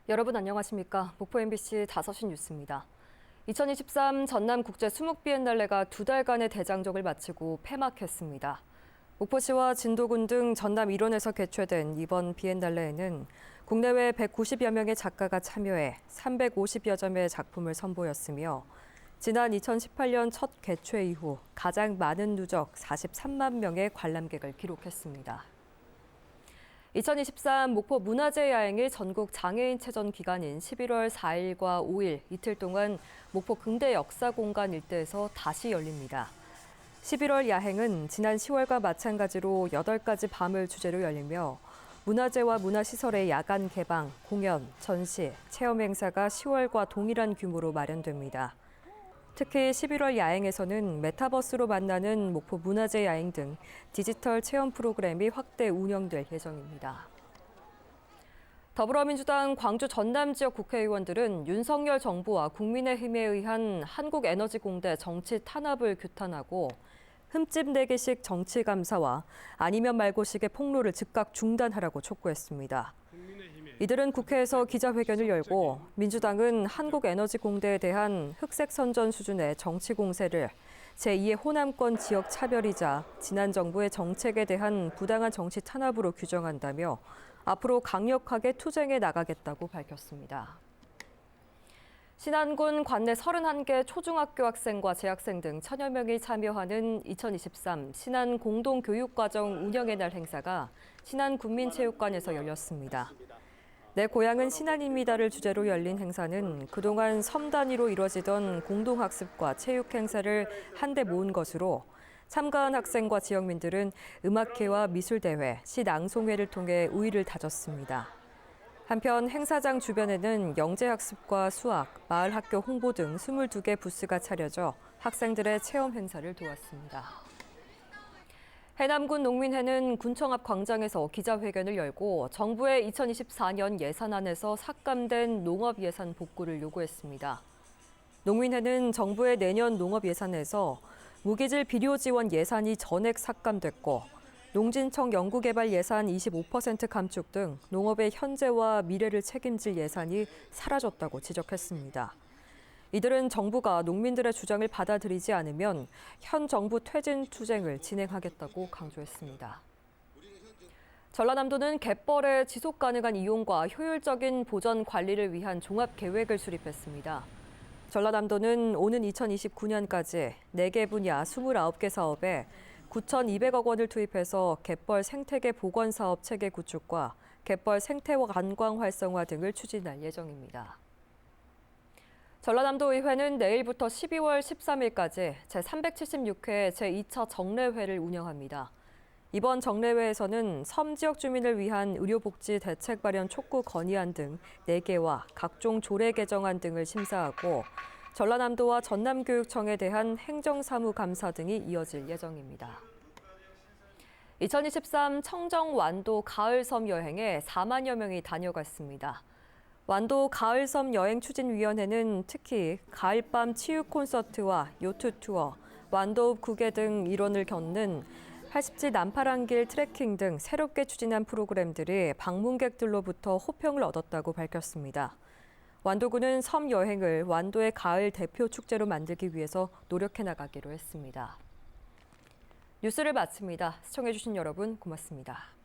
여러분 안녕하십니까? 목포 MBC 5시 뉴스입니다. 2023 전남 국제 수묵 비엔날레가 2달간의 대장정을 마치고 폐막했습니다. 목포시와 진도군 등 전남 일원에서 개최된 이번 비엔날레에는 국내외 190여 명의 작가가 참여해 350여 점의 작품을 선보였으며 지난 2018년 첫 개최 이후 가장 많은 누적 43만 명의 관람객을 기록했습니다. 2023 목포 문화재 야행이 전국 장애인체전 기간인 11월 4일과 5일 이틀 동안 목포 긍대 역사공간 일대에서 다시 열립니다. 11월 야행은 지난 10월과 마찬가지로 8가지 밤을 주제로 열리며 문화재와 문화시설의 야간 개방, 공연, 전시, 체험 행사가 10월과 동일한 규모로 마련됩니다. 특히 11월 야행에서는 메타버스로 만나는 목포 문화재 야행 등 디지털 체험 프로그램이 확대 운영될 예정입니다. 더불어민주당 광주 전남 지역 국회의원들은 윤석열 정부와 국민의힘에 의한 한국에너지공대 정치 탄압을 규탄하고 흠집 내기식 정치 감사와 아니면 말고식의 폭로를 즉각 중단하라고 촉구했습니다. 이들은 국회에서 기자회견을 열고 민주당은 한국에너지공대에 대한 흑색 선전 수준의 정치 공세를 제2의 호남권 지역 차별이자 지난 정부의 정책에 대한 부당한 정치 탄압으로 규정한다며 앞으로 강력하게 투쟁해 나가겠다고 밝혔습니다. 신안군 관내 31개 초중학교 학생과 재학생 등 1000여 명이 참여하는 2023 신안 공동교육과정 운영의 날 행사가 신안군민체육관에서 열렸습니다. 내 고향은 신안입니다를 주제로 열린 행사는 그동안 섬 단위로 이뤄지던 공동학습과 체육 행사를 한데 모은 것으로 참가한 학생과 지역민들은 음악회와 미술대회, 시낭송회를 통해 우위를 다졌습니다. 한편 행사장 주변에는 영재학습과 수학, 마을학교 홍보 등 22개 부스가 차려져 학생들의 체험 행사를 도왔습니다. 해남군 농민회는 군청 앞 광장에서 기자회견을 열고 정부의 2024년 예산안에서 삭감된 농업 예산 복구를 요구했습니다. 농민회는 정부의 내년 농업 예산에서 무기질 비료 지원 예산이 전액 삭감됐고 농진청 연구개발 예산 25% 감축 등 농업의 현재와 미래를 책임질 예산이 사라졌다고 지적했습니다. 이들은 정부가 농민들의 주장을 받아들이지 않으면 현 정부 퇴진 투쟁을 진행하겠다고 강조했습니다. 전라남도는 갯벌의 지속 가능한 이용과 효율적인 보전 관리를 위한 종합 계획을 수립했습니다. 전라남도는 오는 2029년까지 4개 분야 29개 사업에 9,200억 원을 투입해서 갯벌 생태계 보건 사업 체계 구축과 갯벌 생태와 관광 활성화 등을 추진할 예정입니다. 전라남도 의회는 내일부터 12월 13일까지 제376회 제2차 정례회를 운영합니다. 이번 정례회에서는 섬 지역 주민을 위한 의료복지 대책 마련 촉구 건의안 등 4개와 각종 조례 개정안 등을 심사하고 전라남도와 전남교육청에 대한 행정사무 감사 등이 이어질 예정입니다. 2023 청정 완도 가을섬 여행에 4만여 명이 다녀갔습니다. 완도 가을섬 여행추진위원회는 특히 가을밤 치유 콘서트와 요트 투어, 완도읍 구개 등 일원을 겪는 80지 남파랑길 트레킹 등 새롭게 추진한 프로그램들이 방문객들로부터 호평을 얻었다고 밝혔습니다. 완도군은 섬 여행을 완도의 가을 대표 축제로 만들기 위해서 노력해 나가기로 했습니다. 뉴스를 마칩니다. 시청해주신 여러분 고맙습니다.